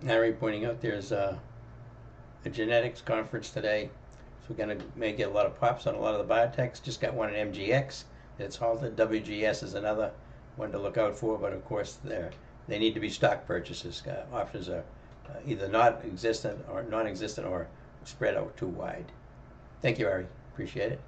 Harry pointing out there's a genetics conference today, so we're may get a lot of pops on a lot of the biotechs. Just got one at MGX that's halted. WGS is another one to look out for, but of course they need to be stock purchases. Options are either not existent or non-existent or spread out too wide. Thank you, Harry. Appreciate it.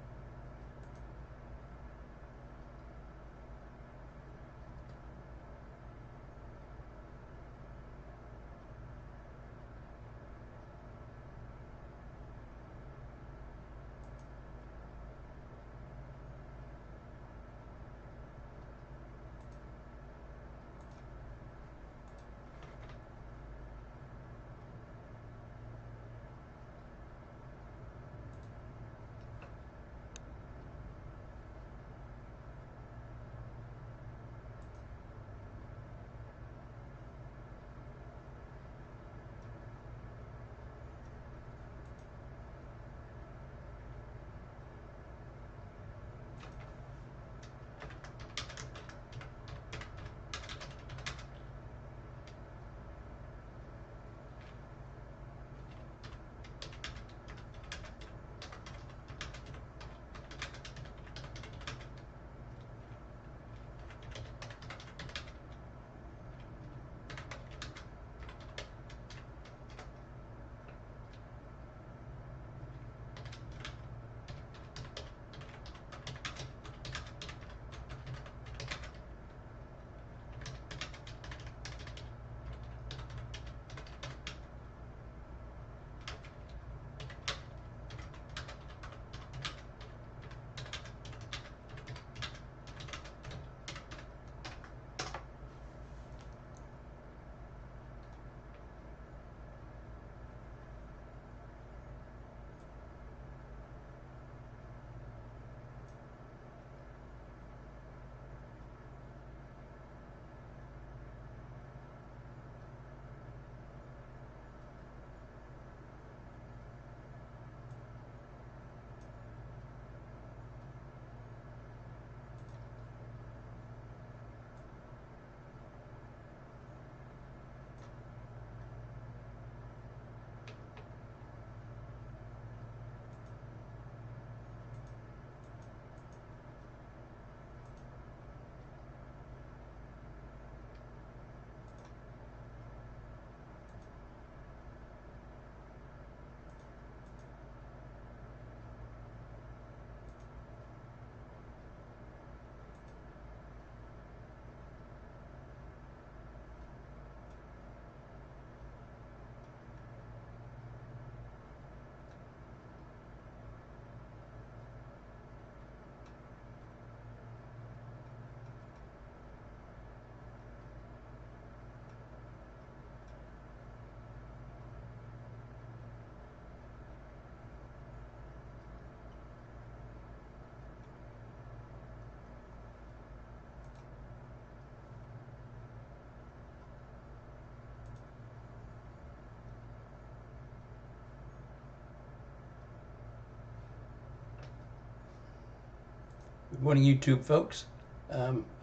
Good morning, YouTube folks.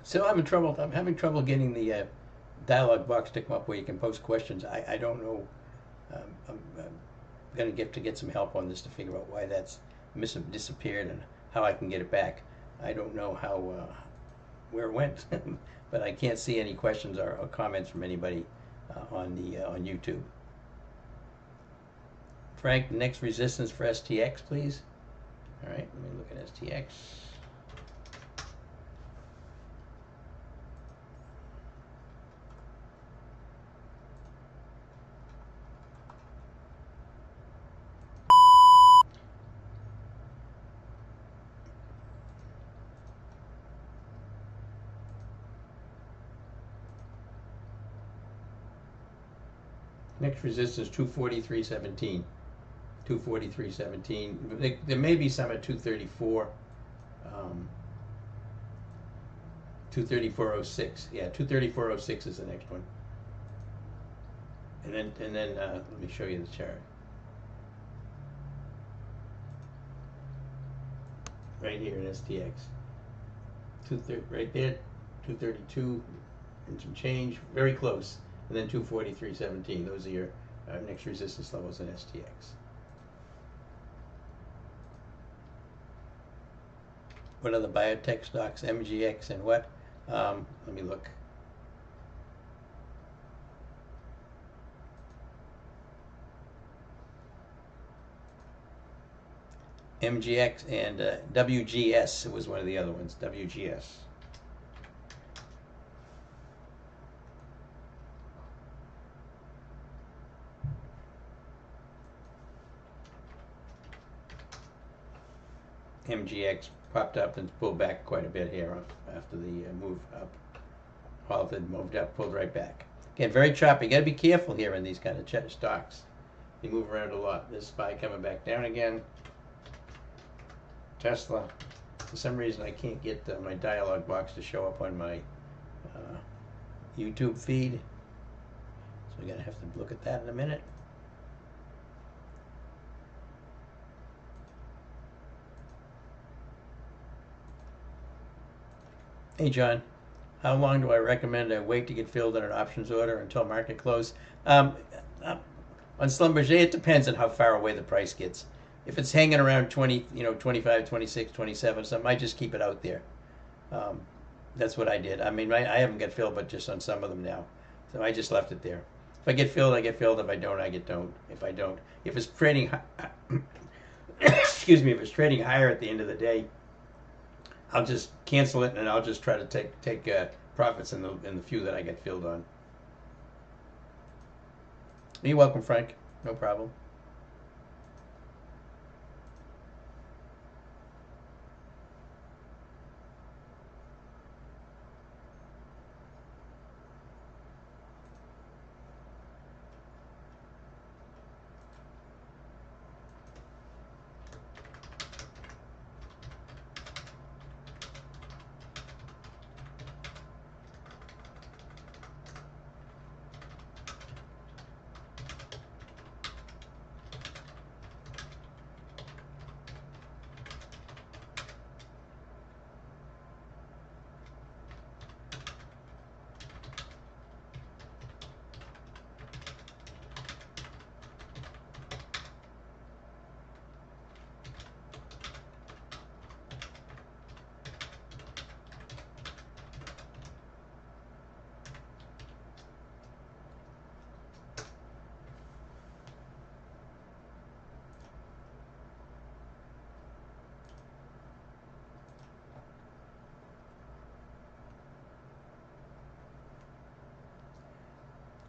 Still having trouble. I'm having trouble getting the dialog box to come up where you can post questions. I don't know. I'm going to get some help on this to figure out why that's disappeared and how I can get it back. I don't know how where it went, but I can't see any questions or comments from anybody on YouTube. Frank, next resistance for STX, please. All right, let me look at STX. Next resistance 243.17. 243.17. There may be some at 234. 234.06. Yeah, 234.06 is the next one. And then let me show you the chart. Right here in STX. Right there, 232 and some change. Very close. and then 243.17. Those are your next resistance levels in STX. What are the biotech stocks? MGX and what? Let me look. MGX and WGS was one of the other ones. WGS. MGX popped up and pulled back quite a bit here after the move up. Halted, moved up, pulled right back. Again, very choppy. You got to be careful here in these kind of stocks. They move around a lot. This SPY coming back down again. Tesla. For some reason, I can't get my dialog box to show up on my YouTube feed. So we're going to have to look at that in a minute. Hey, John. How long do I recommend I wait to get filled in an options order until market close? On Schlumberger, it depends on how far away the price gets. If it's hanging around 20, 25, 26, 27, something, I just keep it out there. That's what I did. I mean, I haven't got filled, but just on some of them now. So I just left it there. If I get filled, I get filled. If I don't, I don't. If I don't, if it's trading, excuse me, if it's trading higher at the end of the day, I'll just cancel it and I'll just try to take profits in the few that I get filled on. You're welcome, Frank. No problem.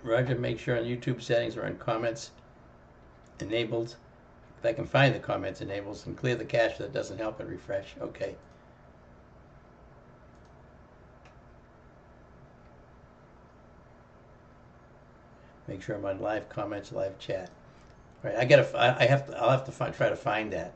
Roger, make sure on YouTube settings or on comments enabled. If I can find the comments enabled, and clear the cache that doesn't help and refresh. Okay. Make sure I'm on live comments, live chat. All right, I'll have to try to find that.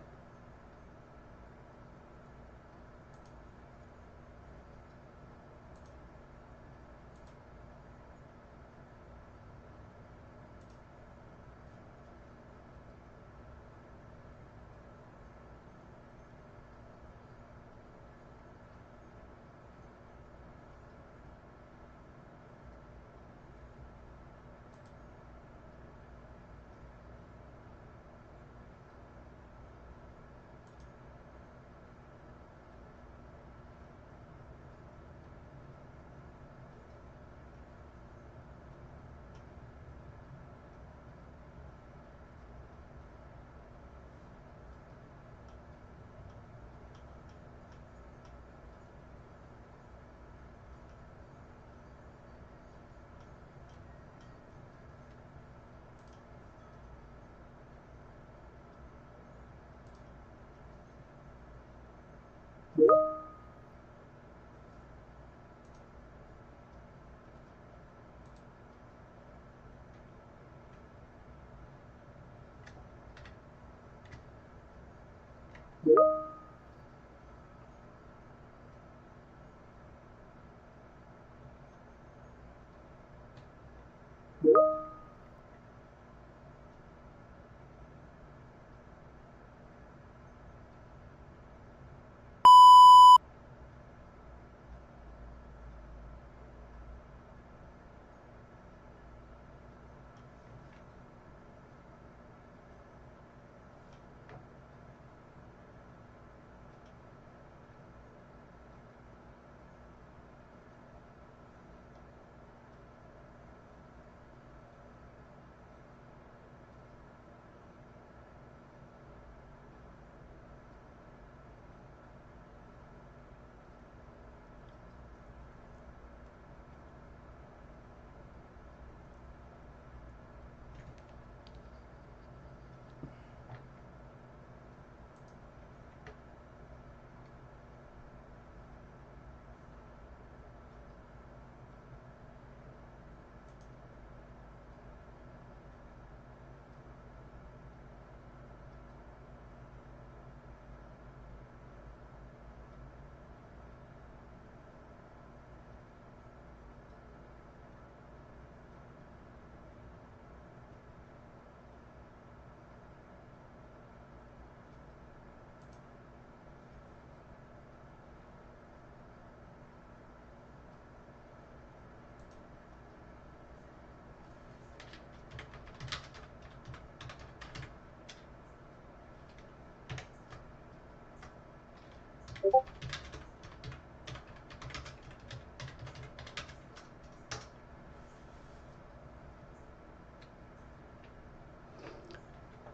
All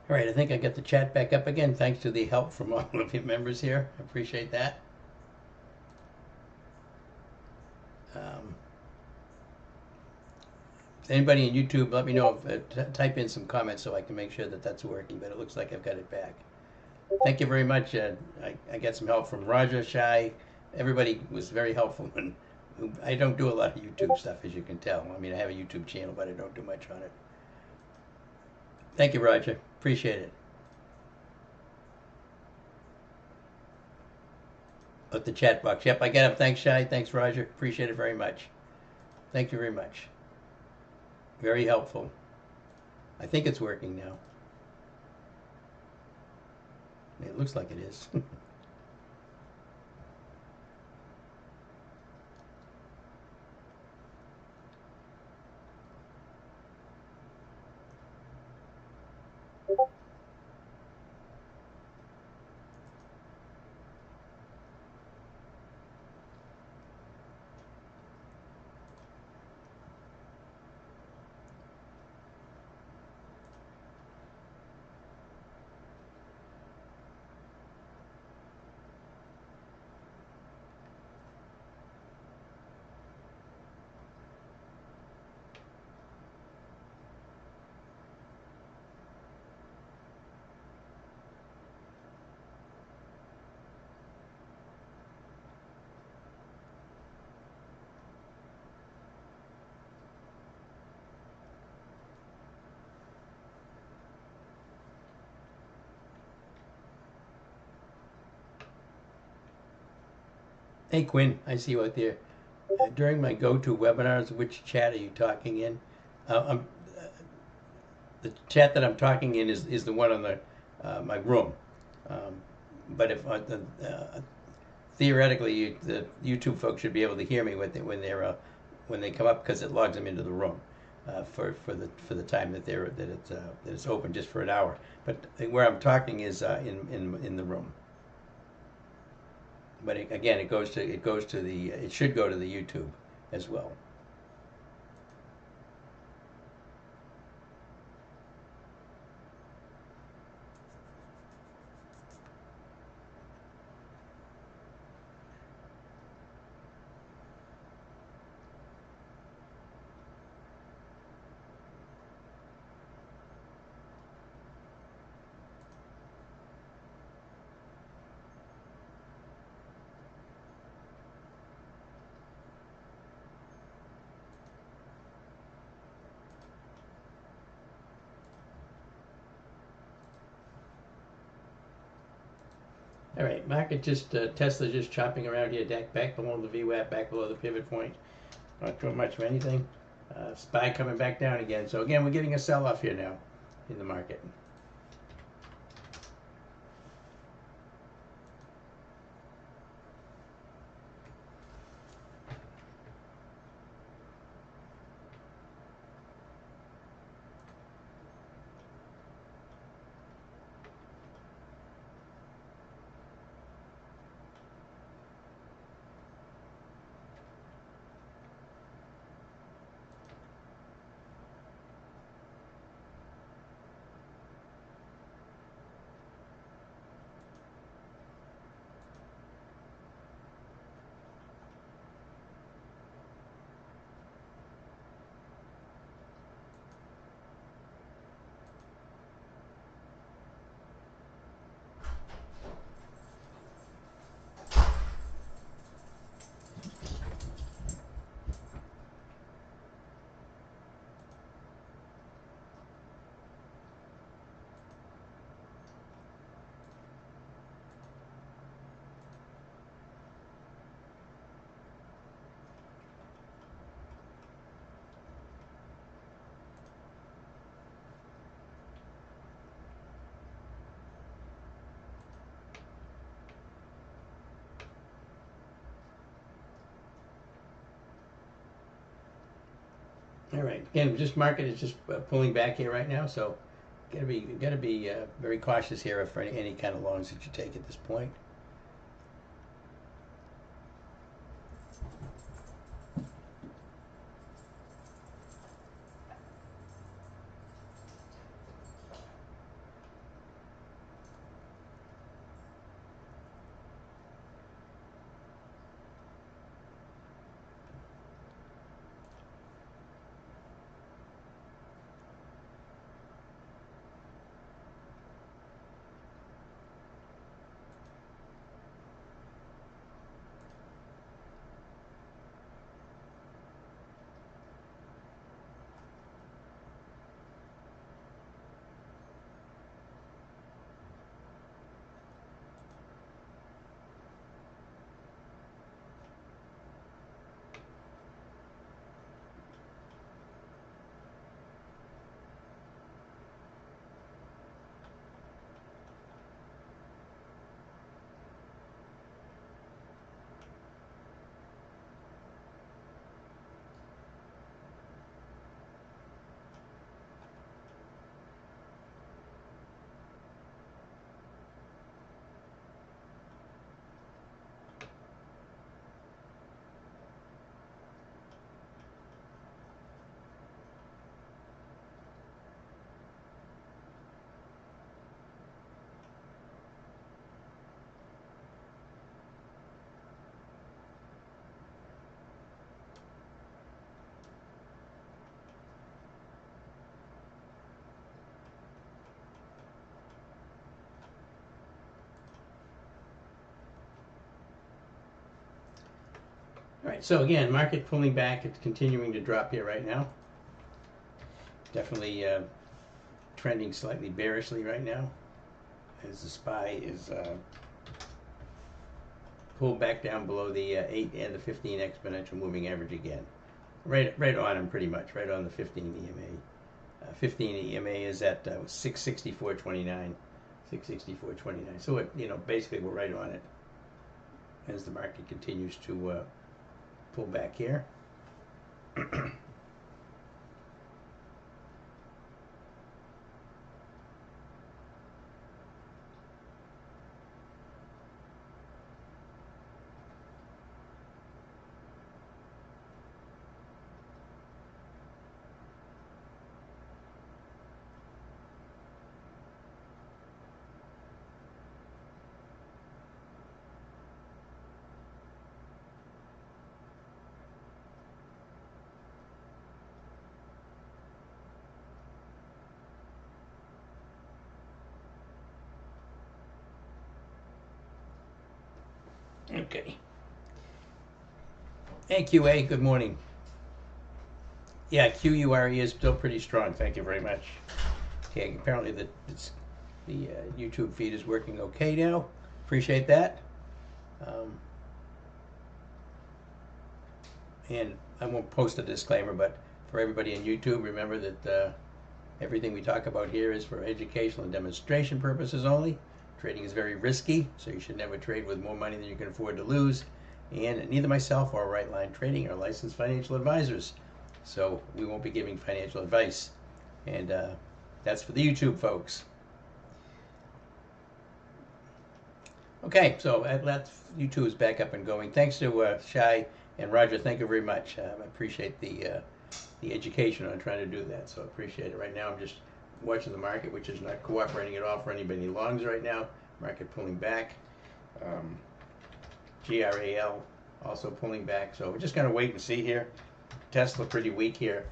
right, I think I got the chat back up again, thanks to the help from all of you members here. I appreciate that. Um, Anybody in YouTube, let me know, type in some comments so I can make sure that that's working, but it looks like I've got it back. Thank you very much. I got some help from Roger, Shai. Everybody was very helpful. And I don't do a lot of YouTube stuff, as you can tell. I mean, I have a YouTube channel, but I don't do much on it. Thank you, Roger. Appreciate it. At the chat box. Yep, I got it. Thanks, Shai. Thanks, Roger. Appreciate it very much. Thank you very much. Very helpful. I think it's working now. It looks like it is. Hey, Quinn, I see you out there. During my go-to webinars, which chat are you talking in? I'm, the chat that I'm talking in is the one on the my room. Um, but if theoretically, the YouTube folks should be able to hear me when they come up, because it logs them into the room for the time that it's open, just for an hour. But where I'm talking is in the room. But again, it should go to the YouTube as well. All right, market Tesla just chopping around here, back below the VWAP, back below the pivot point. Not doing much of anything. SPY coming back down again. So again, we're getting a sell-off here now in the market. All right, again, just market is just pulling back here right now, so gotta be very cautious here for any kind of loans that you take at this point. Right, so again, market pulling back. It's continuing to drop here right now. Definitely trending slightly bearishly right now, as the SPY is pulled back down below the 8 and the 15 exponential moving average again. Right on them pretty much, right on the 15 EMA. 15 EMA is at 664.29, 664.29. So it, basically we're right on it as the market continues to pull back here. Okay. Hey, QA, good morning. Yeah, QURE is still pretty strong. Thank you very much. Okay, apparently the YouTube feed is working okay now. Appreciate that. And I won't post a disclaimer, but for everybody on YouTube, remember that everything we talk about here is for educational and demonstration purposes only. Trading is very risky, so you should never trade with more money than you can afford to lose. And neither myself or Right Line Trading are licensed financial advisors, so we won't be giving financial advice. And that's for the YouTube folks. Okay, so YouTube is back up and going. Thanks to Shai and Roger. Thank you very much. I appreciate the education on trying to do that, so I appreciate it. Right now I'm just watching the market, which is not cooperating at all for anybody longs right now. Market pulling back. GRAL also pulling back, so we're just going to wait and see here. Tesla pretty weak here,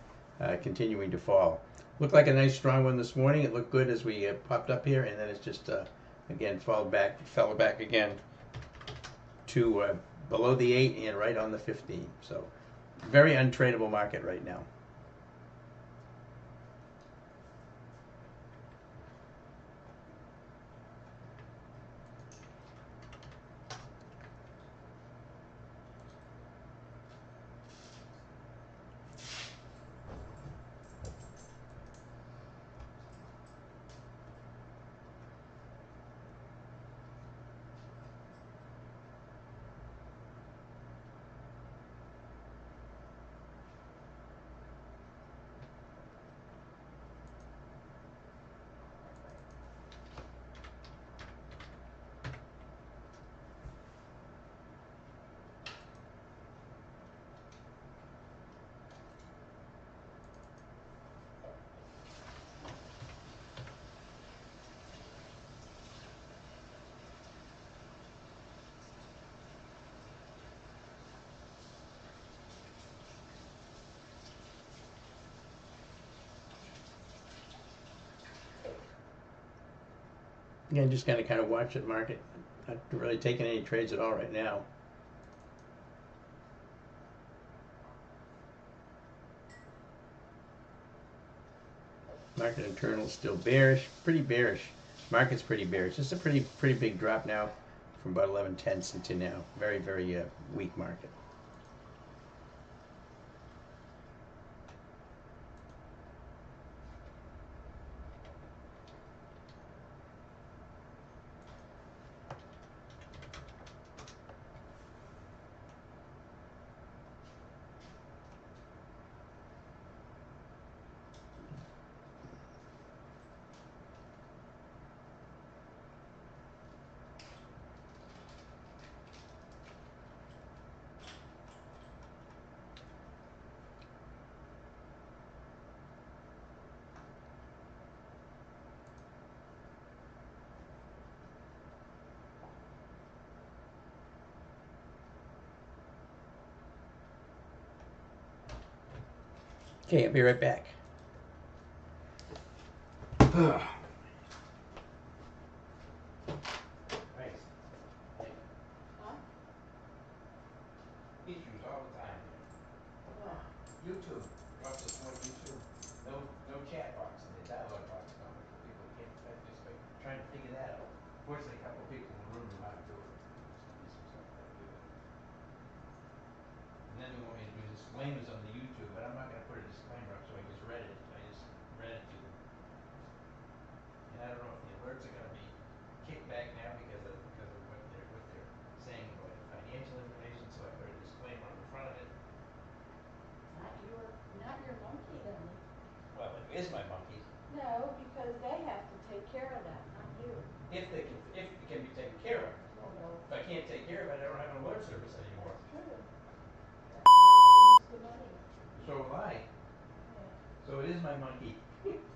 continuing to fall. Looked like a nice strong one this morning. It looked good as we popped up here, and then it's just again fell back again to below the 8 and right on the 15. So very untradeable market right now. Again, just kind of watch it market. Not really taking any trades at all right now. Market internal is still bearish, pretty bearish. Market's pretty bearish. It's a pretty big drop now from about 11/10 into now. Very weak market. Okay, I'll be right back. Nice. Huh? Issues all the Fortunately, a couple of people in the room knew how to do it. Sent me some stuff how to do it. And then they want me to do disclaimers on the YouTube, but I'm not gonna put a disclaimer up, so I just read it. I just read it to them. And I don't know if the alerts are gonna be kicked back now because of what they're saying about the financial information, so I put a disclaimer on the front of it. Not your monkey then. Well, it is my monkey. No, because they have to take care of that, not you. If it can be taken care of. Oh, well. If I can't take care of it, I don't have an alert service anymore. That's true. That's the money. So am I. Yeah. So it is my monkey.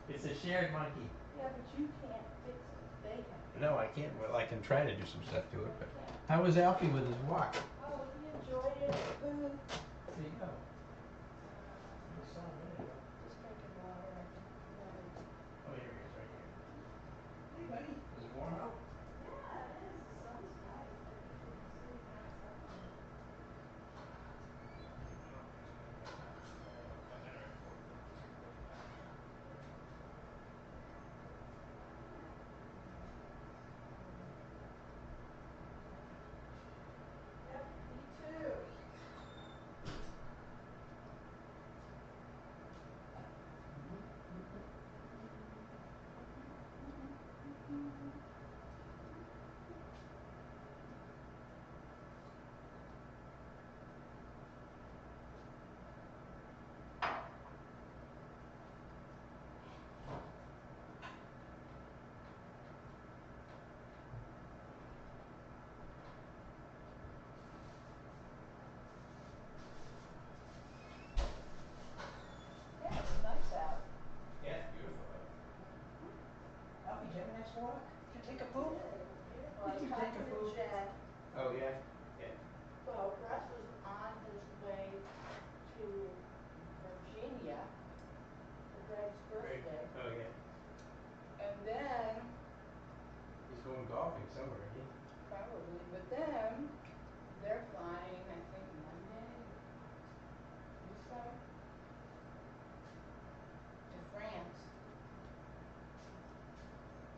It's a shared monkey. Yeah, but you can't fix it. They have to. No, I can't. Well, I can try to do some stuff to it. But how was Alfie with his walk? Oh, he enjoyed it. Food. There you go. I saw him a minute ago. Just drinking water, I think. Oh, here he is, right here. Hey, buddy. Is it warm out? Yeah, it is. The sun's nice. I think you can see it nice up on it. Yep, me too. Yeah, it's nice out. Yeah, it's beautiful out. Alfie, did you have a nice walk? Did you take a poop? Well, I was talking to Jen. Oh, yeah? Yeah. Well, Russ was on his way to Virginia for Greg's Great. birthday. Oh, yeah. And then, He's going golfing somewhere, isn't he? probably, but then they're flying, I think, Monday. You so? To France.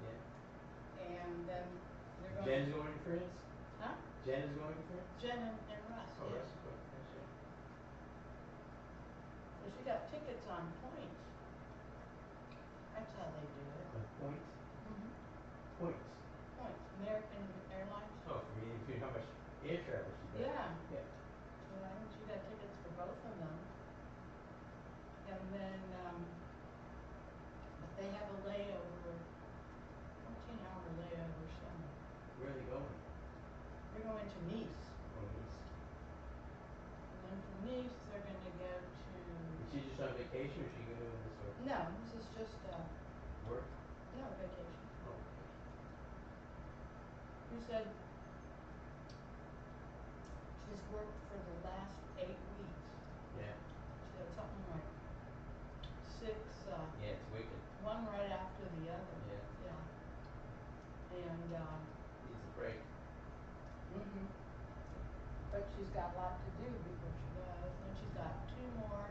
Yeah. And then they're going. Jen's going to France? Huh? Jen is going to France? Jen and Russ. Oh, Yeah. Russ is going to France, yeah. So she got tickets on points. That's how they do it. On points? Mm-hmm. Points. Points. American Airlines. Oh, for me, for how much air travel she got. Yeah. Yeah. So I think she got tickets for both of them. And then, but they have a layover, 14-hour layover somewhere. Where are they going? They're going to Nice. Oh, Nice. And then from Nice, they're going to go to. Is she just on vacation or is she going to do this or No, this is just work? no vacation. Oh, okay. She said she's worked for the last 8 weeks. Yeah. She had something like 6. Yeah, it's wicked. One right after the other. Yeah. Yeah. And Needs a break. mhm. But she's got a lot to do before she goes. And she's got 2 more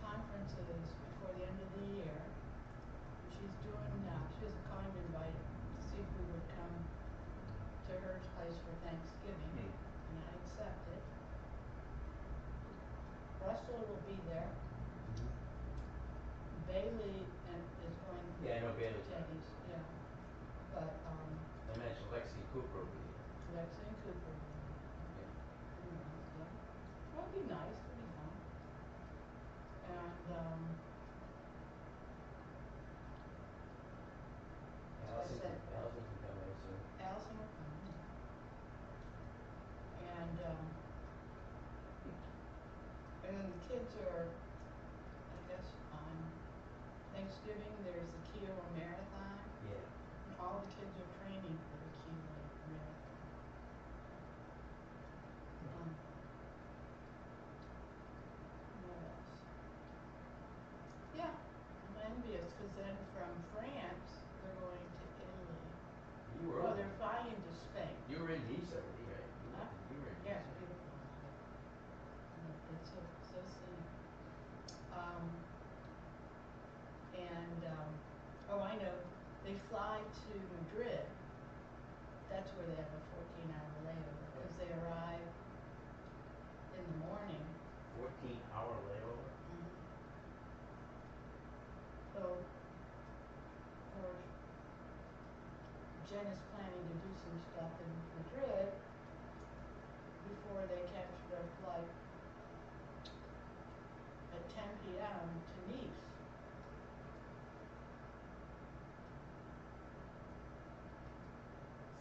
conferences before the end of the year. And she's doing she has a kind invite to see if we would come to her place for Thanksgiving. Mm. And I accepted. Russell will be there. Mm-hmm. Bailey is going to Yeah, I know Bailey's going. Teddy's, yeah. But I imagine Lexi Cooper will be there. Lexi and Cooper. Yeah. Yeah. That'll be nice. It'll be fun. And Allison said- can come, I assume. Allison will come. And then the kids are, I guess, on Thanksgiving there's the Kiowa Marathon. Yeah. And all the kids are training for the Kiowa Marathon. What else? Yeah, I'm envious because then from France they're going to Italy. You were Oh, over. they're flying to Spain. You were in Nice already, right? Huh? You were in Nice. Yeah, it's beautiful. It's so scenic. And oh, I know. They fly to Madrid Jen is planning to do some stuff in Madrid before they catch their flight at 10 p.m. to Nice.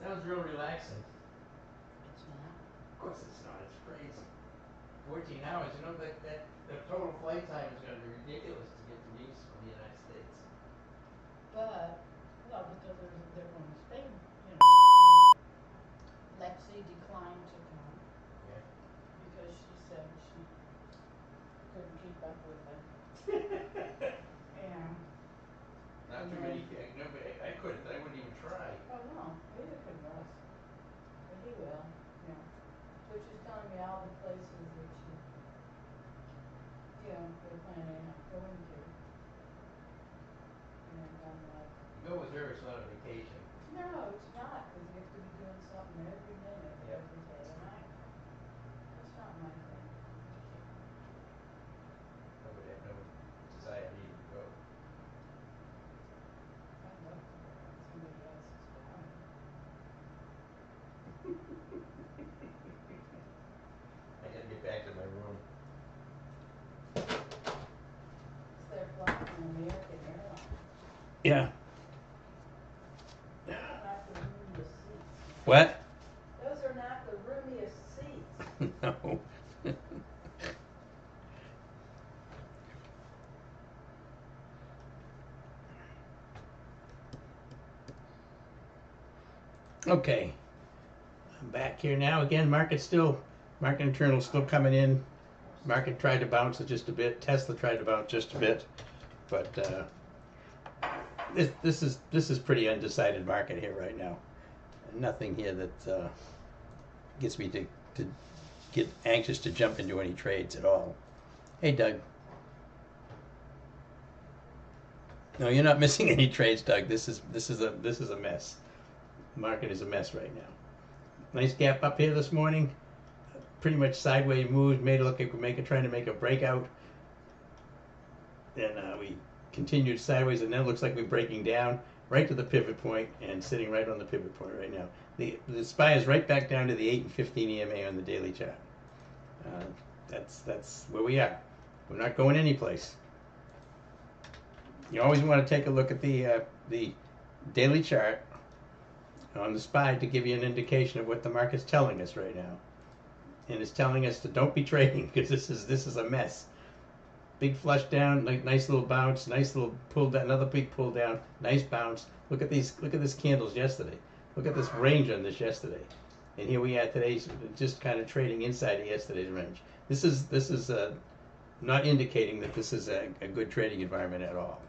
Sounds real relaxing. It's not. Of course it's not, it's crazy. 14 hours, you know, that the total flight time is gonna be ridiculous to get to Nice from the United States. But, well, because they're going to Spain, you know. Lexi declined to come Yeah. because she said she couldn't keep up with it. And Not too many, no, but I couldn't, I wouldn't even try. oh no, neither could Russ. But he will, yeah. So she's telling me all the places that she, you know, they're planning on going to. And I'm like, Go with her, it's not a vacation. no, it's not, because you have to be doing something every minute, Yep. every day, and that's not my thing. I would have no desire to even go. I'd love to go on somebody else's dime. I gotta get back to my room. They're flying on American Airlines. Yeah. Those are not the roomiest seats. What? Those are not the roomiest seats. No. Okay. I'm back here now. Again, market internal still coming in. Market tried to bounce it just a bit. Tesla tried to bounce just a bit, but this is pretty undecided market here right now. Nothing here that gets me to get anxious to jump into any trades at all. Hey, Doug. No, you're not missing any trades, Doug. This is a mess. The market is a mess right now. Nice gap up here this morning. Pretty much sideways moves, made it look like we're trying to make a breakout. Then we continued sideways, and then it looks like we're breaking down right to the pivot point and sitting right on the pivot point right now. The SPY is right back down to the 8 and 15 EMA on the daily chart. That's where we are. We're not going anyplace. You always want to take a look at the daily chart on the SPY to give you an indication of what the market's telling us right now. And it's telling us to don't be trading because this is a mess. Big flush down, nice little bounce, nice little pull down, another big pull down, nice bounce. Look at these candles yesterday. Look at this range on this yesterday. And here we are today, just kind of trading inside of yesterday's range. This is not indicating that this is a good trading environment at all.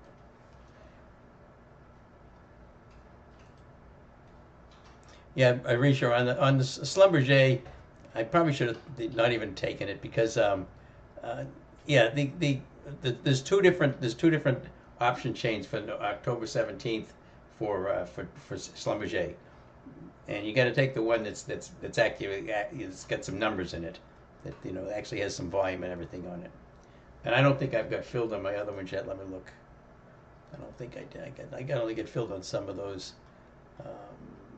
Yeah, Risha, on the Schlumberger, I probably should have not even taken it because yeah, there's two different option chains for October 17th for Schlumberger, and you got to take the one that's accurate. It's got some numbers in it that actually has some volume and everything on it. And I don't think I've got filled on my other ones yet. Let me look. I don't think I did. I got only get filled on some of those.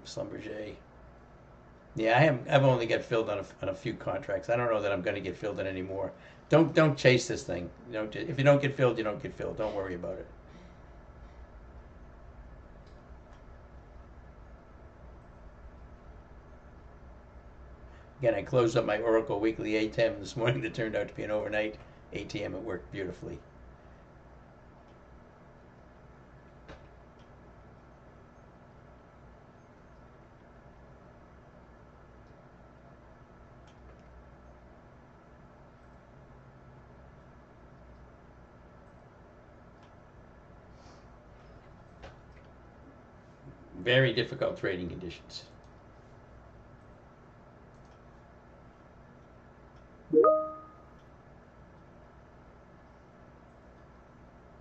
Schlumberger. Yeah, I've only got filled on a few contracts. I don't know that I'm going to get filled in any more. Don't chase this thing. If you don't get filled, you don't get filled. Don't worry about it. Again, I closed up my Oracle Weekly ATM this morning that turned out to be an overnight ATM. It worked beautifully. Very difficult trading conditions.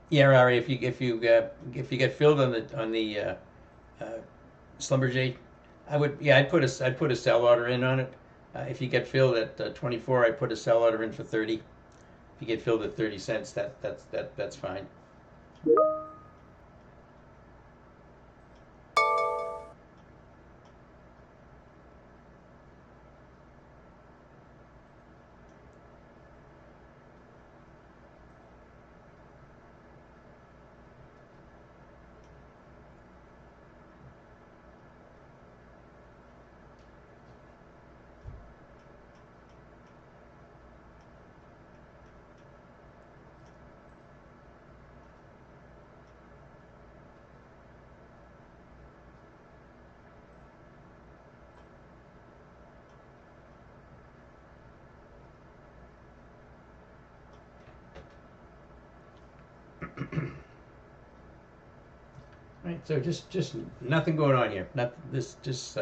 Yeah, Ari, if you get filled on the Schlumberger, I'd put a sell order in on it. If you get filled at 24, I'd put a sell order in for 30. If you get filled at 30 cents, that's fine. Right, so just nothing going on here. Not this. Just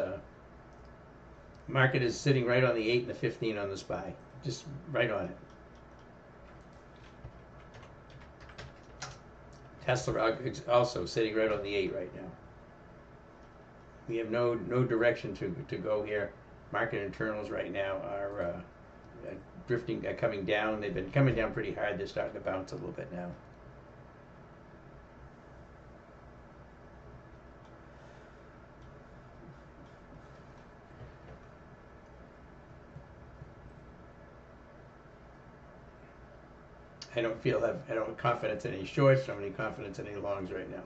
market is sitting right on the 8 and the 15 on the SPY. Just right on it. Tesla also sitting right on the 8 right now. We have no direction to go here. Market internals right now are drifting, coming down. They've been coming down pretty hard. They're starting to bounce a little bit now. I don't have confidence in any shorts. I don't have any confidence in any longs right now.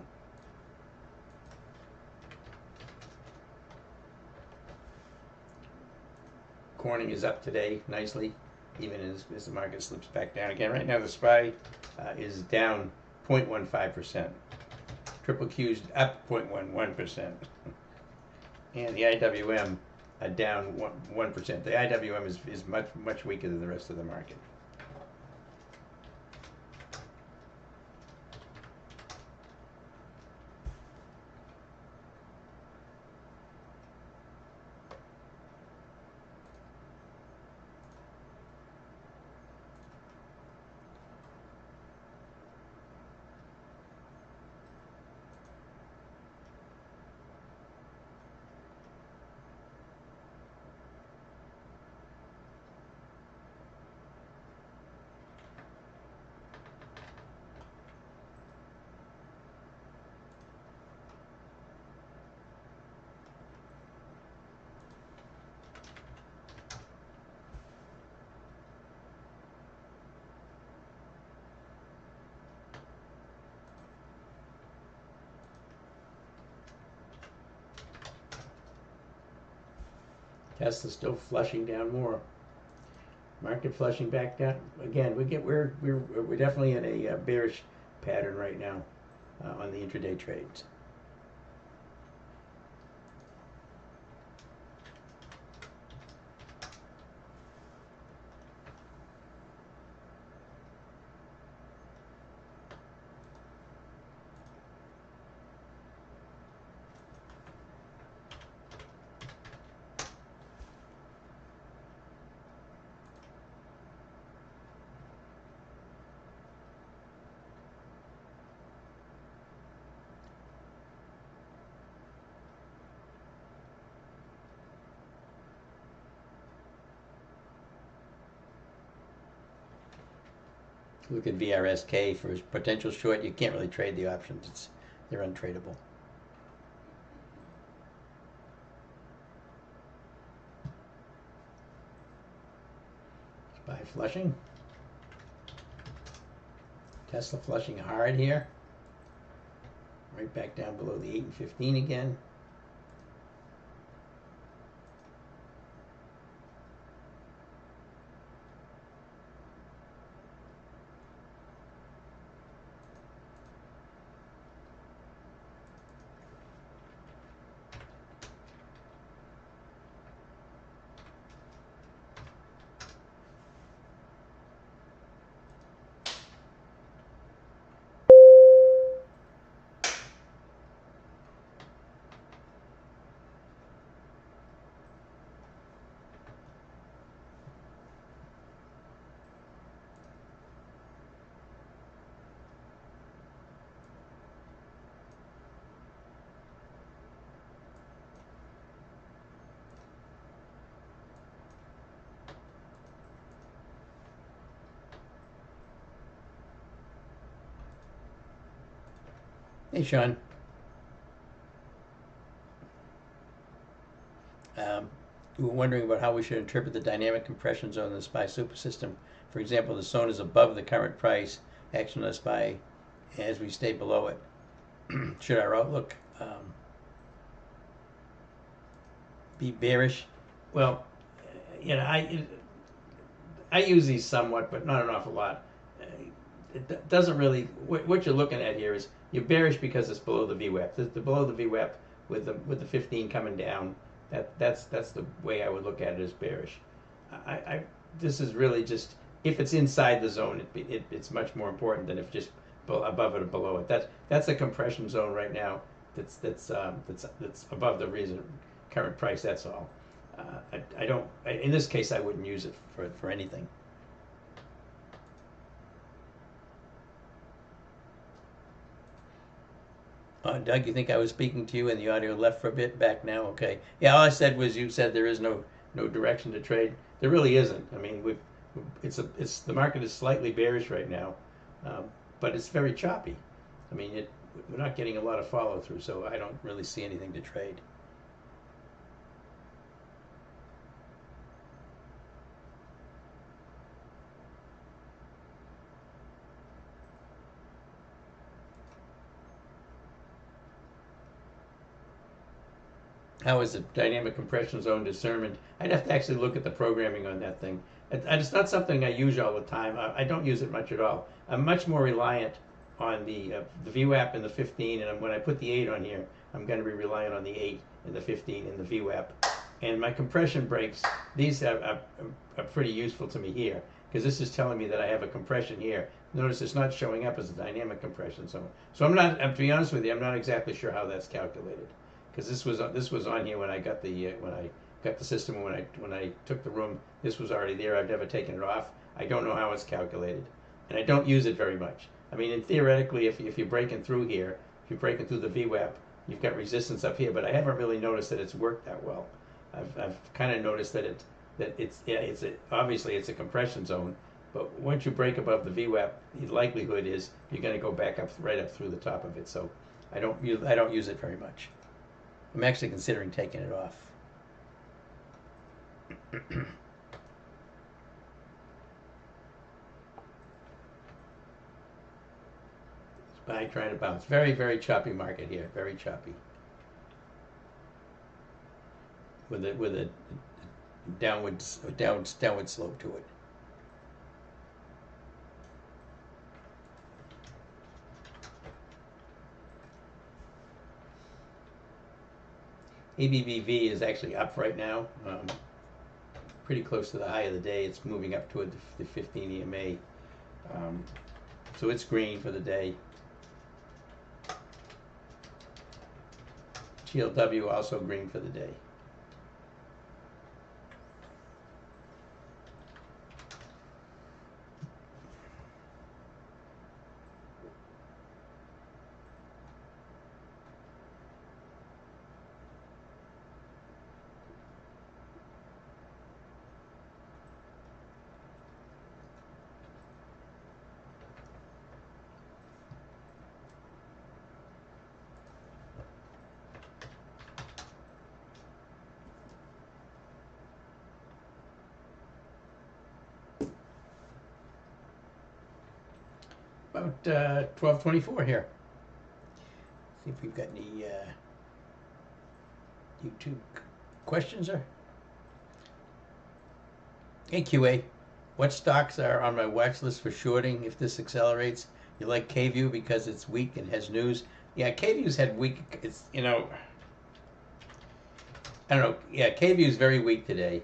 Corning is up today nicely, even as the market slips back down again. Right now the SPY is down 0.15%. Triple Q's up 0.11%. And the IWM down 1%. The IWM is much weaker than the rest of the market. Tesla's still flushing down more. Market flushing back down again. We're definitely in a bearish pattern right now on the intraday trades. Look at VRSK for potential short. You can't really trade the options. They're untradeable. SPY flushing. Tesla flushing hard here. Right back down below the 8 and 15 again. Hey, Sean. We were wondering about how we should interpret the dynamic compression zone in the SPY supersystem. For example, the zone is above the current price. Action on the SPY as we stay below it. Should our outlook be bearish? Well, I use these somewhat, but not an awful lot. It doesn't really. What you're looking at here is you're bearish because it's below the VWAP. It's below the VWAP with the 15 coming down. That's the way I would look at it as bearish. This is really just if it's inside the zone, it's much more important than if just above it or below it. That's a compression zone right now. That's above the current price. That's all. I don't. In this case, I wouldn't use it for anything. Doug, you think I was speaking to you and the audio left for a bit? Back now? Okay. Yeah, all I said was you said there is no direction to trade. There really isn't. I mean, the market is slightly bearish right now, but it's very choppy. I mean, we're not getting a lot of follow through, so I don't really see anything to trade. How is the dynamic compression zone determined? I'd have to actually look at the programming on that thing. It's not something I use all the time. I don't use it much at all. I'm much more reliant on the VWAP and the 15, and when I put the 8 on here, I'm going to be reliant on the 8 and the 15 and the VWAP. And my compression breaks, these are pretty useful to me here, because this is telling me that I have a compression here. Notice it's not showing up as a dynamic compression zone. So to be honest with you, I'm not exactly sure how that's calculated, because this was on here when I got the system. When I took the room, this was already there. I've never taken it off. I don't know how it's calculated, and I don't use it very much. I mean, theoretically, if you're breaking through here, if you're breaking through the VWAP, you've got resistance up here, but I haven't really noticed that it's worked that well. I've kind of noticed that obviously it's a compression zone, but once you break above the VWAP, the likelihood is you're going to go back up right up through the top of it. So I don't use it very much. I'm actually considering taking it off. Buy, trying to bounce. Very, very choppy market here. Very choppy. With a downward slope to it. ABBV is actually up right now, pretty close to the high of the day. It's moving up toward the 15 EMA, so it's green for the day. GLW also green for the day. About 12:24 here. See if we've got any YouTube questions or. Hey QA, what stocks are on my watch list for shorting if this accelerates? You like KView because it's weak and has news. Yeah, KView's had weak. It's I don't know. Yeah, KView is very weak today.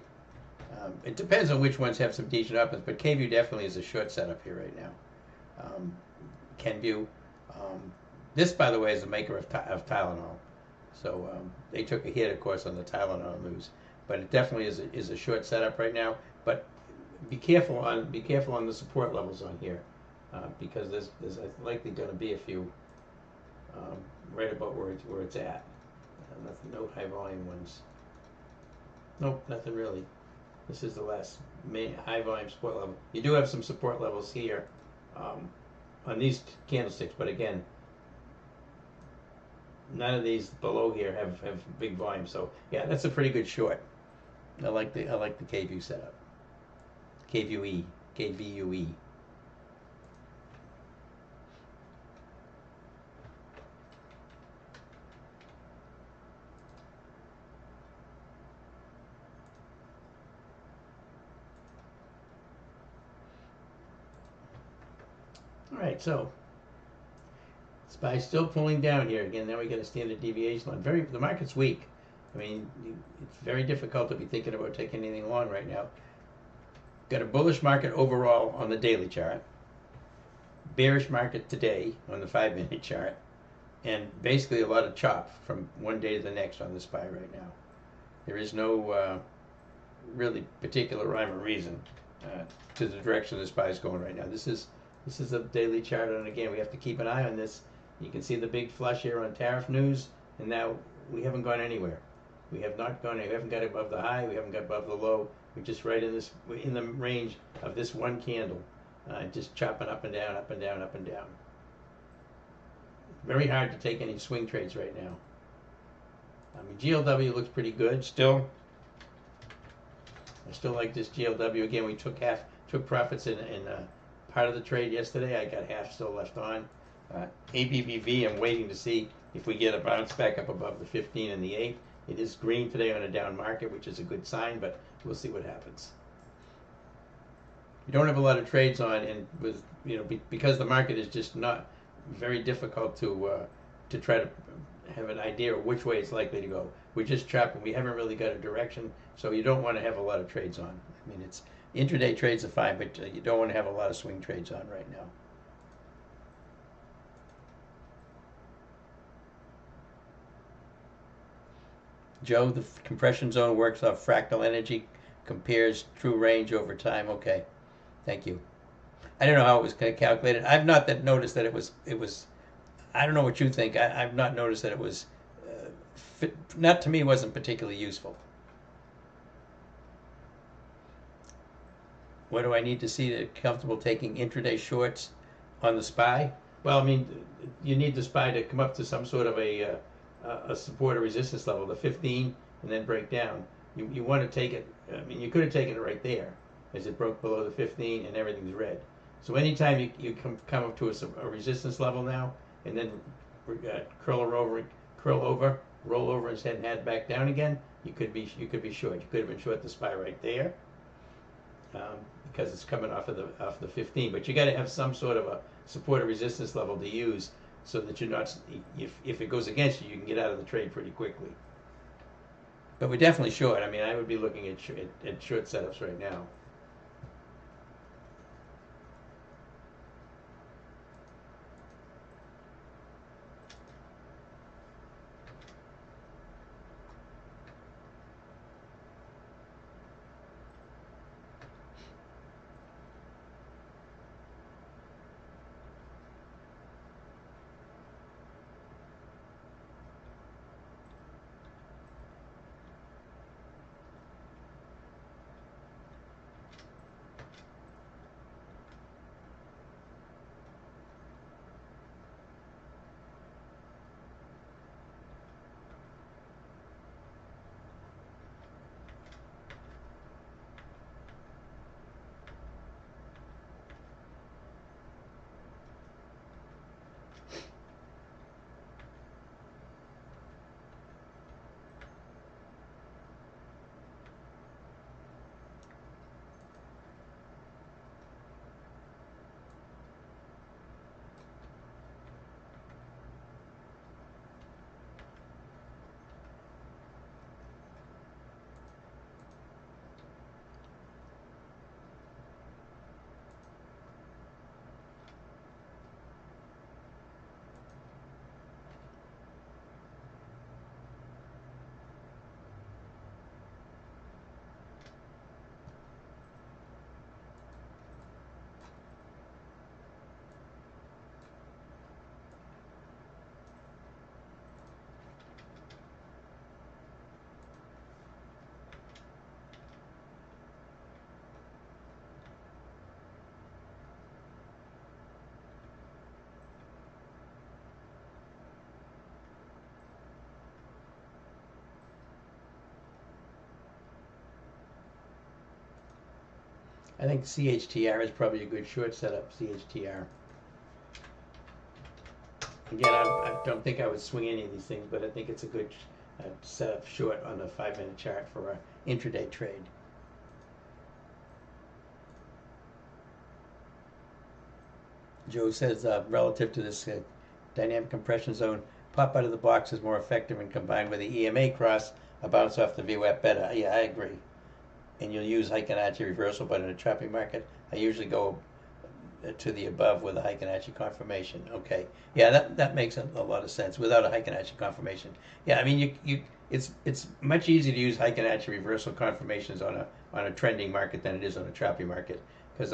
It depends on which ones have some decent uppers, but KView definitely is a short setup here right now. Kenview. This, by the way, is a maker of Tylenol. So they took a hit, of course, on the Tylenol news. But it definitely is a short setup right now. But be careful on the support levels on here, because there's likely going to be a few right about where it's at. No high volume ones. Nope, nothing really. This is the last main high volume support level. You do have some support levels here on these candlesticks, but again, none of these below here have big volume. So yeah, that's a pretty good short. I like the KView setup. KVUE. All right, so SPY still pulling down here again. Now we get a standard deviation line. The market's weak. I mean, it's very difficult to be thinking about taking anything long right now. Got a bullish market overall on the daily chart. bearish market today on the 5-minute chart, and basically a lot of chop from one day to the next on the SPY right now. There is no really particular rhyme or reason to the direction the SPY is going right now. This is a daily chart, and again, we have to keep an eye on this. You can see the big flush here on tariff news, and now we haven't gone anywhere. We have not gone. We haven't got above the high. We haven't got above the low. We're just right in the range of this one candle, just chopping up and down, up and down, up and down. Very hard to take any swing trades right now. I mean, GLW looks pretty good still. I still like this GLW. Again, we took profits in part of the trade yesterday. I got half still left on. ABBV, I'm waiting to see if we get a bounce back up above the 15 and the 8. It is green today on a down market, which is a good sign, but we'll see what happens. You don't have a lot of trades on, and with because the market is just not very difficult to try to have an idea of which way it's likely to go. We're just chopping. We haven't really got a direction, so you don't want to have a lot of trades on. I mean, it's intraday trades are fine, but you don't want to have a lot of swing trades on right now. Joe, the compression zone works off fractal energy, compares true range over time. Okay, thank you. I don't know how it was calculated. I've not noticed that it was. I don't know what you think. I've not noticed that it was. Not to me, wasn't particularly useful. What do I need to see to be comfortable taking intraday shorts on the SPY? Well, I mean, you need the SPY to come up to some sort of a support or resistance level, the 15, and then break down. You want to take it. I mean, you could have taken it right there, as it broke below the 15 and everything's red. So anytime you come up to a resistance level now, and then curl over, roll over and head back down again, you could be short. You could have been short the SPY right there, because it's coming off the 15. But you got to have some sort of a support or resistance level to use, so that you're not, if it goes against you, you can get out of the trade pretty quickly. But we're definitely short. I mean, I would be looking at short setups right now. I think CHTR is probably a good short setup, CHTR. Again, I don't think I would swing any of these things, but I think it's a good setup short on the 5-minute chart for an intraday trade. Joe says, relative to this dynamic compression zone, pop out of the box is more effective, and combined with the EMA cross, a bounce off the VWAP better. Yeah, I agree. And you'll use Heikenhachi reversal, but in a choppy market, I usually go to the above with a Heikenhachi confirmation. Okay, yeah, that makes a lot of sense. Without a Heikenhachi confirmation, yeah, I mean it's much easier to use Heikenhachi reversal confirmations on a trending market than it is on a choppy market, because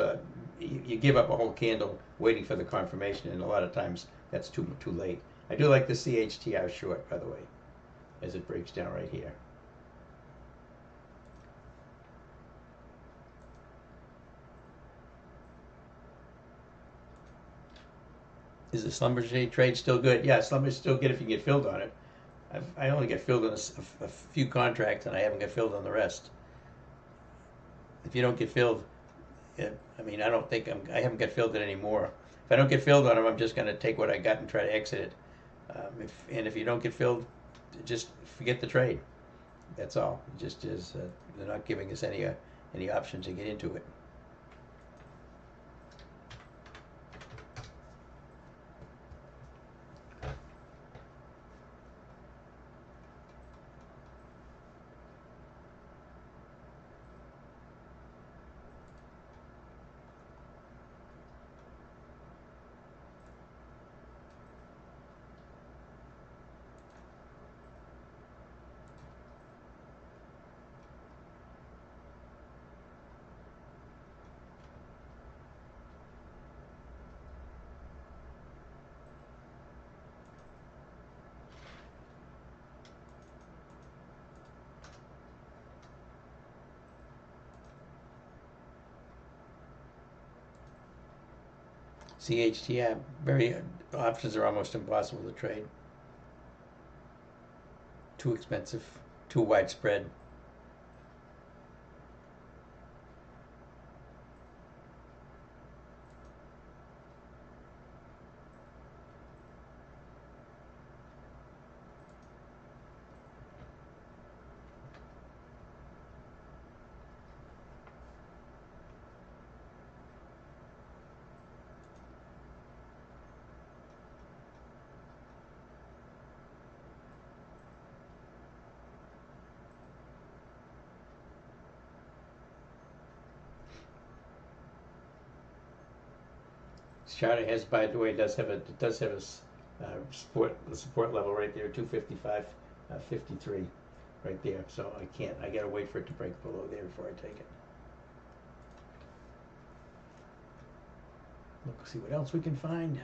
you give up a whole candle waiting for the confirmation, and a lot of times that's too late. I do like the CHTR short, by the way, as it breaks down right here. Is the Schlumberger trade still good? Yeah, Schlumberger's still good if you get filled on it. I only get filled on a few contracts, and I haven't got filled on the rest. If you don't get filled, I mean, I don't think I haven't got filled in anymore. If I don't get filled on them, I'm just going to take what I got and try to exit it. If you don't get filled, just forget the trade. That's all. It just is they're not giving us any options to get into it. CHTM, very options are almost impossible to trade. Too expensive, too widespread. Charter has, by the way, does have a support level right there, 255, 53, right there. So I gotta wait for it to break below there before I take it. Look, see what else we can find.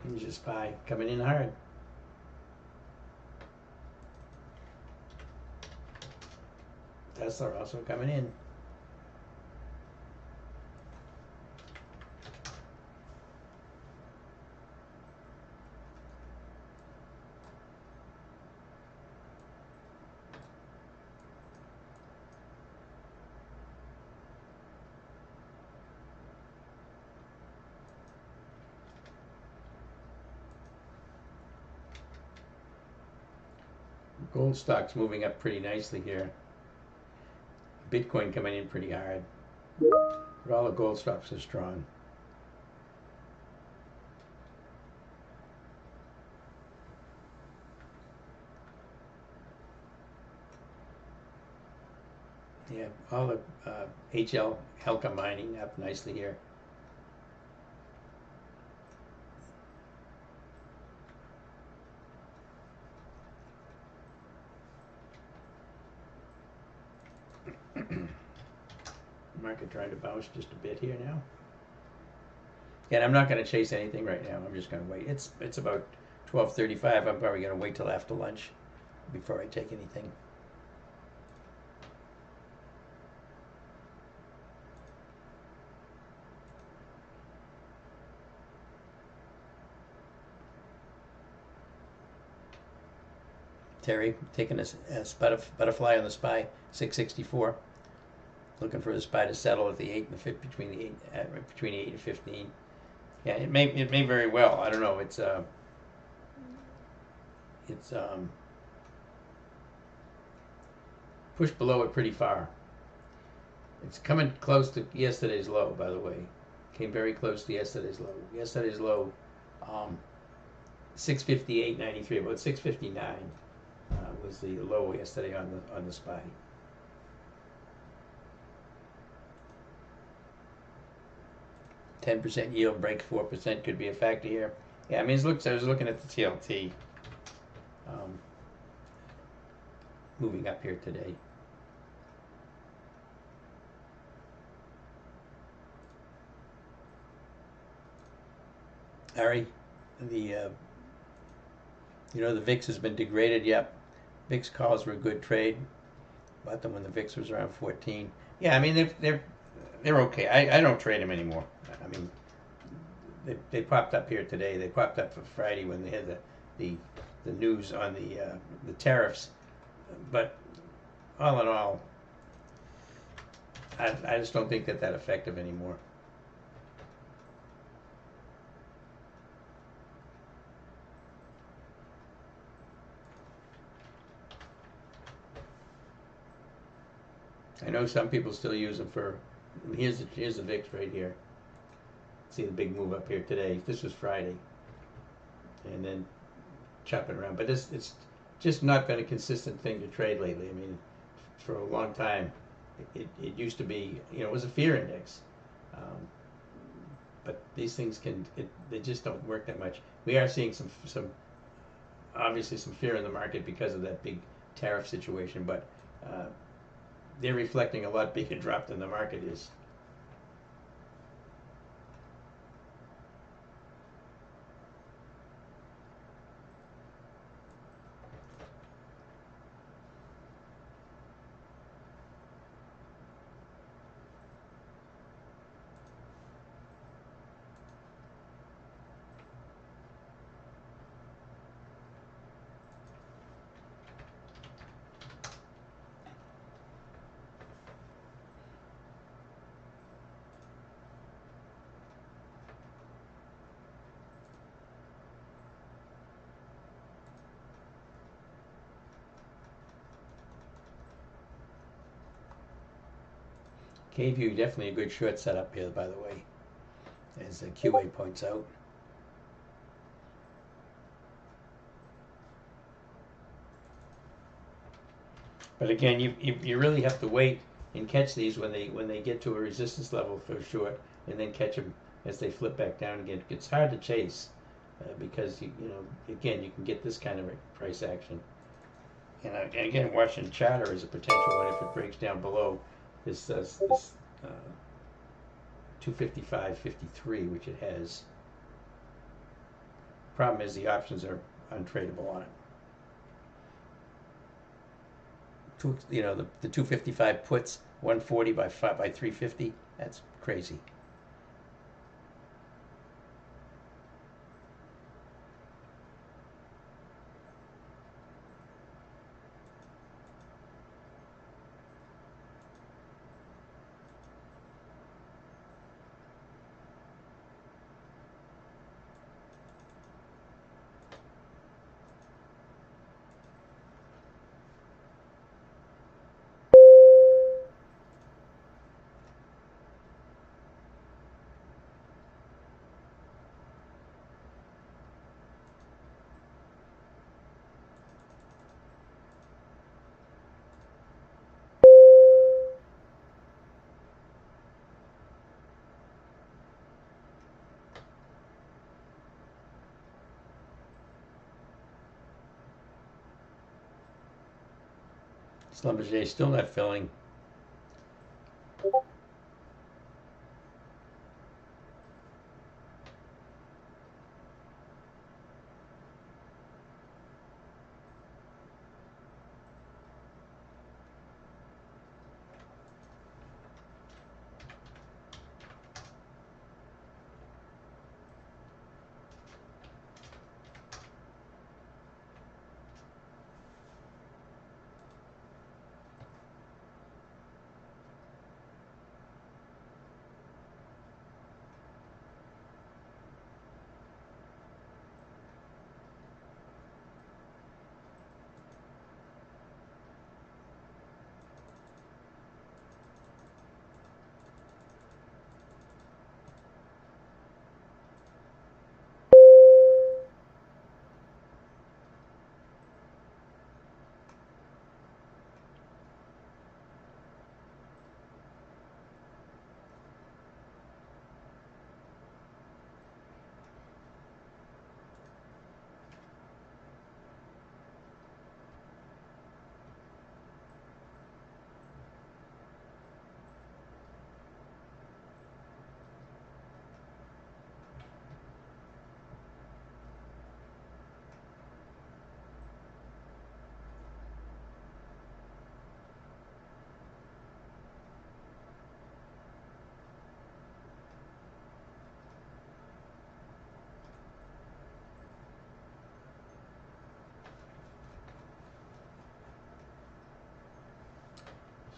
Here's your SPY coming in hard. Tesla also coming in. Gold stocks moving up pretty nicely here. Bitcoin coming in pretty hard. But all the gold stocks are strong. Yeah, all the Helka mining up nicely here. Market trying to bounce just a bit here now. And I'm not going to chase anything right now. I'm just going to wait. It's about 12:35. I'm probably going to wait till after lunch before I take anything. Terry taking a butterfly on the SPY 664. Looking for the SPY to settle at the 8 and the 5 between the 8 and 15. Yeah, it may very well. I don't know. It's pushed below it pretty far. It's coming close to yesterday's low, by the way. Came very close to yesterday's low. Yesterday's low, 658.93, about 659 was the low yesterday on the SPY. 10% yield breaks 4% could be a factor here. Yeah, I mean, I was looking at the TLT moving up here today. Ari, the the VIX has been degraded. Yep, VIX calls were a good trade. Bought them when the VIX was around 14. Yeah, I mean they're okay. I don't trade them anymore. I mean they popped up here today. They popped up for Friday when they had the news on the tariffs. But all in all, I just don't think that effective anymore. I know some people still use them for. Here's the VIX right here. See the big move up here today. This was Friday, and then chopping around. But it's just not been a consistent thing to trade lately. I mean, for a long time, it used to be. It was a fear index, but these things they just don't work that much. We are seeing some obviously some fear in the market because of that big tariff situation, but they're reflecting a lot bigger drop than the market is. Gave you definitely a good short setup here, by the way, as the QA points out. But again, you really have to wait and catch these when they get to a resistance level for short, and then catch them as they flip back down again. It's hard to chase because again you can get this kind of price action. And again, watching chatter is a potential one if it breaks down below this 255.53, which it has. Problem is the options are untradeable on it. The 255 puts 140 by 350. That's crazy. Schlumberger still not filling.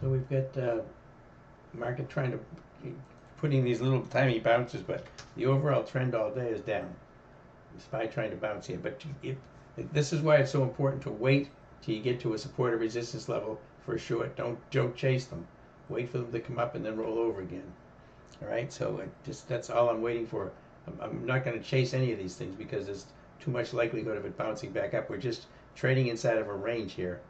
So we've got market trying to putting these little tiny bounces, but the overall trend all day is down. The SPY trying to bounce here, but this is why it's so important to wait till you get to a support or resistance level for a short. Don't chase them. Wait for them to come up and then roll over again. All right, so that's all I'm waiting for. I'm not going to chase any of these things because there's too much likelihood of it bouncing back up. We're just trading inside of a range here,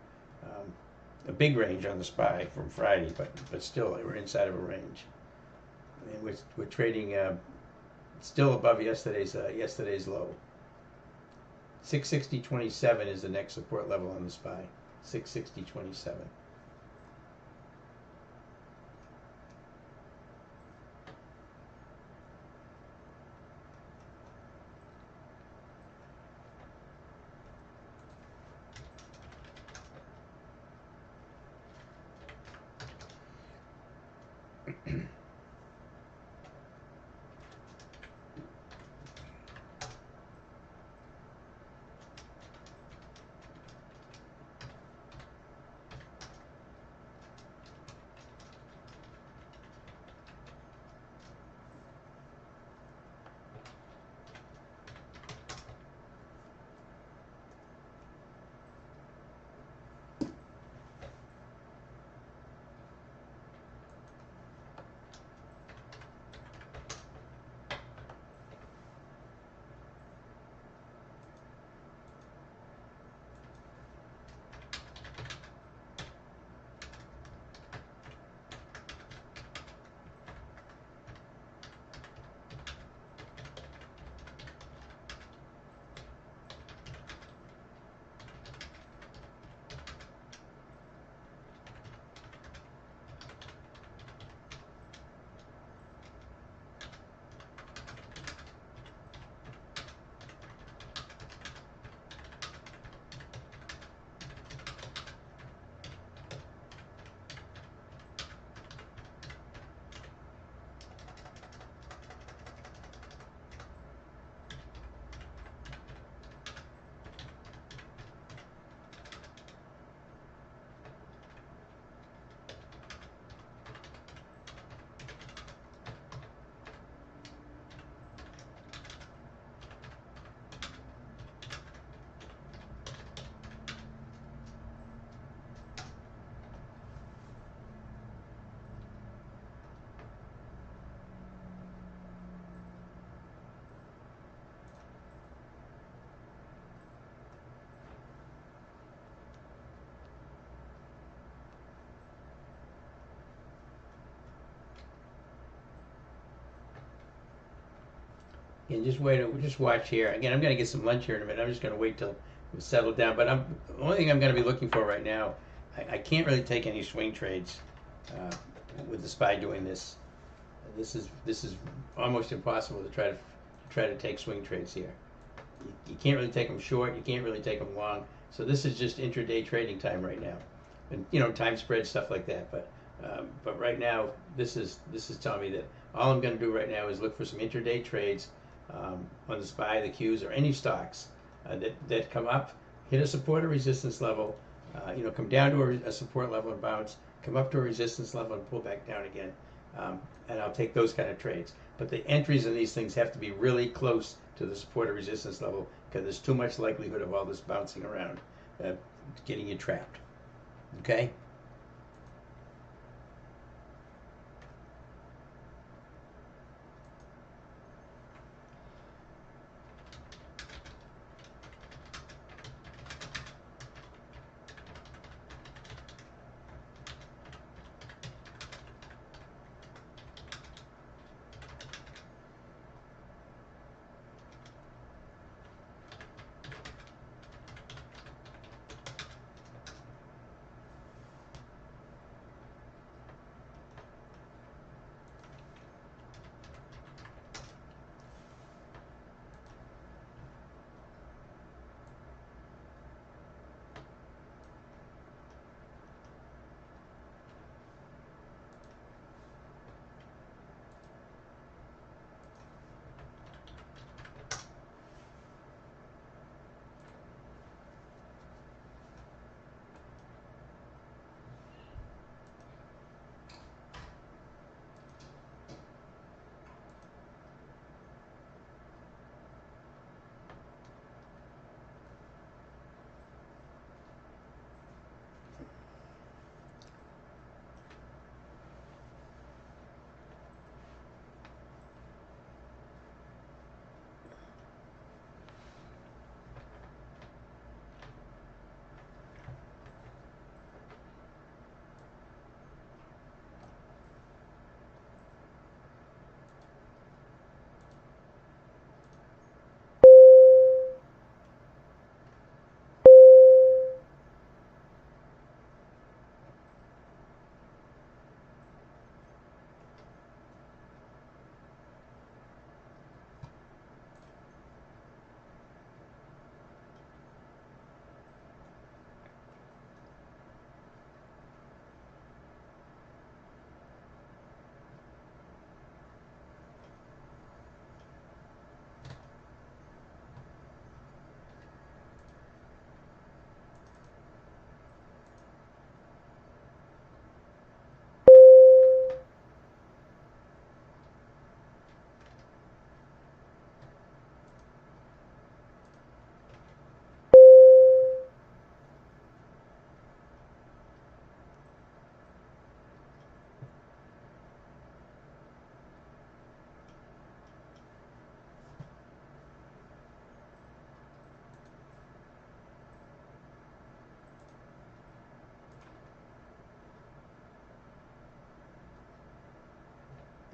a big range on the SPY from Friday, but still we're inside of a range, and we're trading still above yesterday's low. 660.27 is the next support level on the SPY. 660.27. And just watch here. Again, I'm going to get some lunch here in a minute. I'm just going to wait till we settle down. But the only thing I'm going to be looking for right now, I can't really take any swing trades with the SPY doing this. This is almost impossible to try to take swing trades here. You can't really take them short. You can't really take them long. So this is just intraday trading time right now, and time spread stuff like that. But right now, this is telling me that all I'm going to do right now is look for some intraday trades on the SPY, the Qs, or any stocks that come up, hit a support or resistance level, come down to a support level and bounce, come up to a resistance level and pull back down again. And I'll take those kind of trades. But the entries in these things have to be really close to the support or resistance level because there's too much likelihood of all this bouncing around getting you trapped. Okay?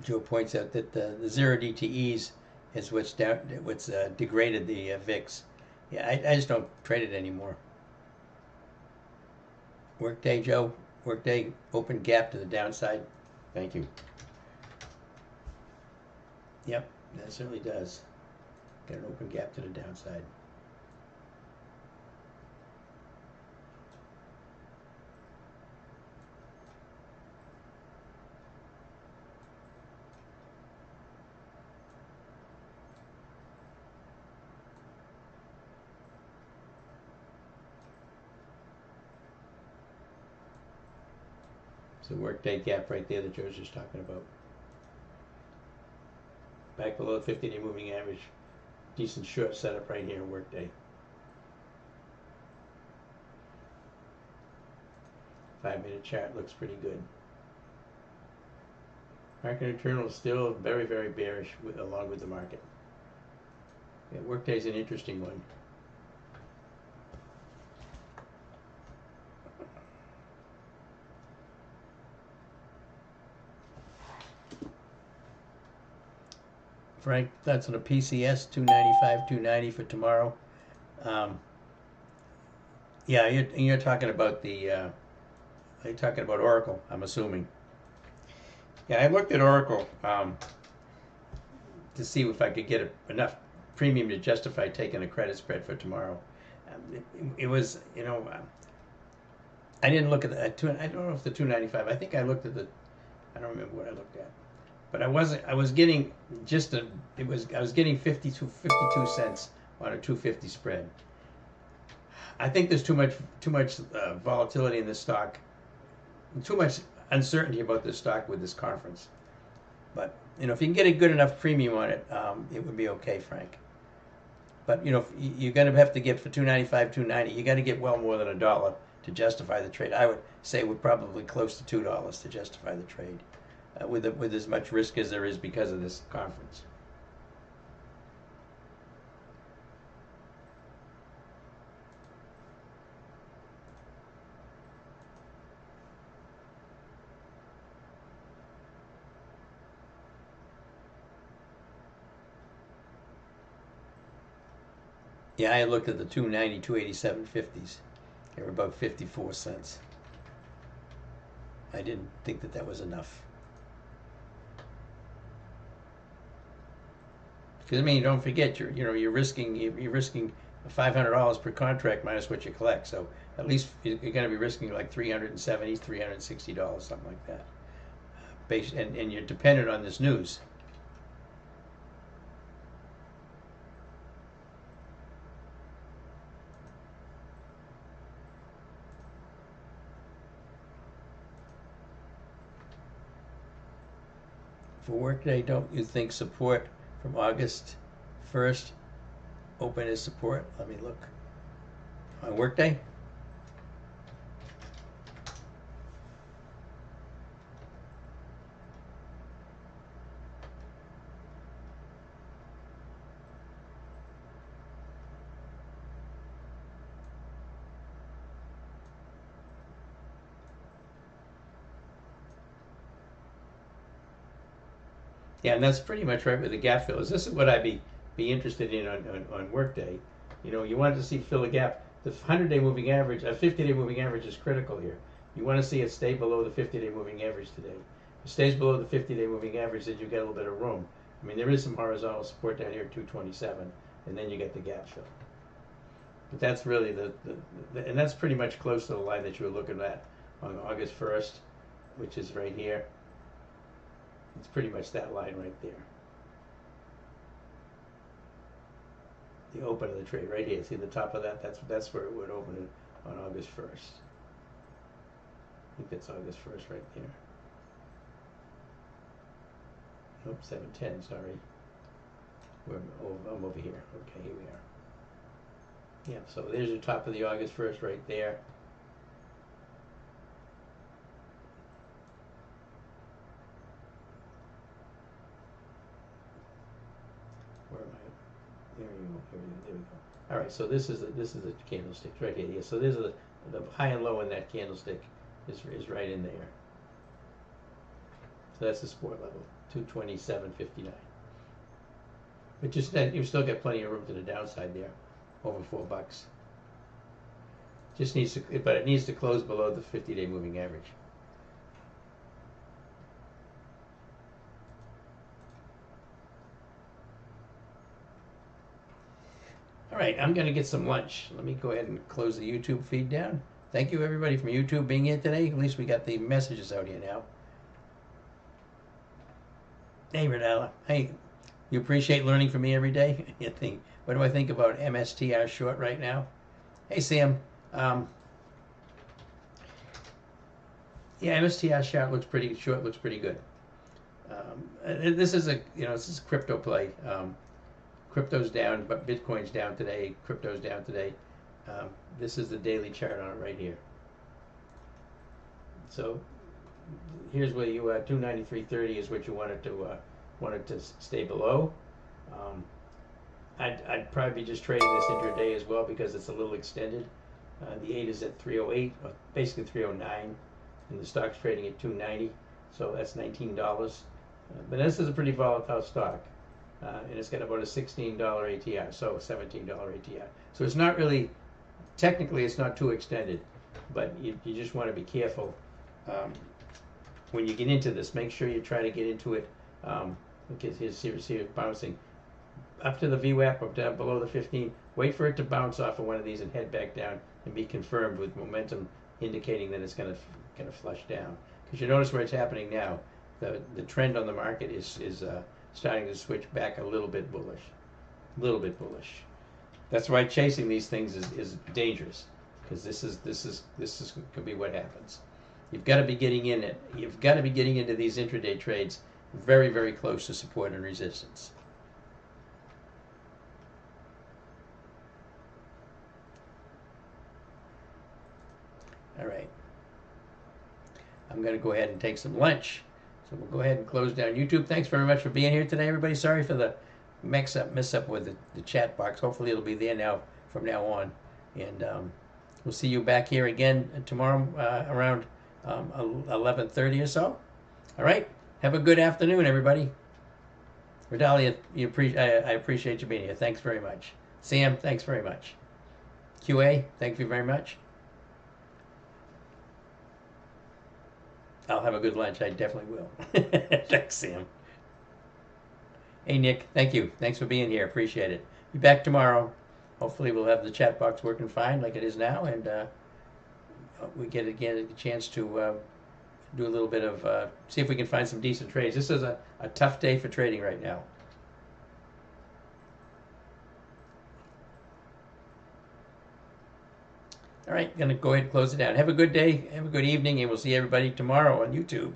Joe points out that the zero DTEs is what's degraded the VIX. Yeah, I just don't trade it anymore. Workday, Joe. Workday open gap to the downside. Thank you. Yep, that certainly does. Got an open gap to the downside. So workday gap right there that Joe's just talking about. Back below the 50-day moving average. Decent short setup right here in workday. 5-minute chart looks pretty good. Market internal is still very, very bearish along with the market. Yeah, workday's an interesting one. Frank, that's on a PCS, 295, 290 for tomorrow. Yeah, you're talking about you're talking about Oracle, I'm assuming. Yeah, I looked at Oracle to see if I could get enough premium to justify taking a credit spread for tomorrow. It was, I didn't look at I don't know if the 295. I think I looked at I don't remember what I looked at. But I was getting I was getting 52 cents on a 250 spread. I think there's too much volatility in this stock, too much uncertainty about this stock with this conference. But if you can get a good enough premium on it, it would be okay, Frank. But you're going to have to get for 295, 290. You got to get well more than $1 to justify the trade. I would say we're probably close to $2 to justify the trade. With as much risk as there is because of this conference. Yeah, I looked at the 290, 287 50s. They were about 54 cents. I didn't think that was enough. Because don't forget, you're risking $500 per contract minus what you collect. So at least you're going to be risking like $370, $360, something like that. And you're dependent on this news. For workday, don't you think support from August 1st open as support? Let me look. On workday? Yeah, and that's pretty much right where the gap fill is. This is what I'd be interested in on workday. You want to see fill a gap. The 100-day moving average, a 50-day moving average is critical here. You want to see it stay below the 50-day moving average today. If it stays below the 50-day moving average, then you get a little bit of room. There is some horizontal support down here at 227, and then you get the gap fill. But that's really and that's pretty much close to the line that you were looking at on August 1st, which is right here. It's pretty much that line right there. The open of the trade right here. See the top of that? That's where it would open it on August 1st. I think that's August 1st right there. Nope, 710, sorry. I'm over here. Okay, here we are. Yeah, so there's the top of the August 1st right there. Where am I? There you go. There we go. All right, so this is the candlestick right here. Yeah, so there's the high and low in that candlestick is right in there. So that's the support level. 227.59. But just that you've still got plenty of room to the downside there, over $4. Just needs to, but it needs to close below the 50-day moving average. All right, I'm gonna get some lunch. Let me go ahead and close the YouTube feed down. Thank you everybody from YouTube being here today. At least we got the messages out here now. Hey Renella, hey, you appreciate learning from me every day? You think, what do I think about MSTR short right now? Hey Sam, yeah, MSTR short looks pretty good. This is a crypto play. Crypto's down, but Bitcoin's down today. Crypto's down today. This is the daily chart on it right here. So here's where you 293.30 is what you wanted to stay below. I'd probably be just trading this intraday as well because it's a little extended. The 8 is at 308, basically 309, and the stock's trading at 290, so that's $19. But this is a pretty volatile stock, and it's got about a $16 ATR, so a $17 ATR. So it's not really, technically it's not too extended, but you just want to be careful when you get into this. Make sure you try to get into it because here's bouncing up to the VWAP, up down below the 15. Wait for it to bounce off of one of these and head back down and be confirmed with momentum indicating that it's going to flush down. Because you notice where it's happening now, the trend on the market is starting to switch back a little bit bullish, That's why chasing these things is dangerous, because this could be what happens. You've got to be getting in it. You've got to be getting into these intraday trades very, very close to support and resistance. All right. I'm going to go ahead and take some lunch. So we'll go ahead and close down YouTube. Thanks very much for being here today, everybody. Sorry for the mess up with the chat box. Hopefully it'll be there now from now on. And we'll see you back here again tomorrow around 11:30 or so. All right. Have a good afternoon, everybody. Redalia, I appreciate you being here. Thanks very much. Sam, thanks very much. QA, thank you very much. I'll have a good lunch. I definitely will. Thanks, Sam. Hey, Nick. Thank you. Thanks for being here. Appreciate it. Be back tomorrow. Hopefully we'll have the chat box working fine like it is now, and we get a chance to do a little bit of, see if we can find some decent trades. This is a tough day for trading right now. All right, going to go ahead and close it down. Have a good day. Have a good evening, and we'll see everybody tomorrow on YouTube.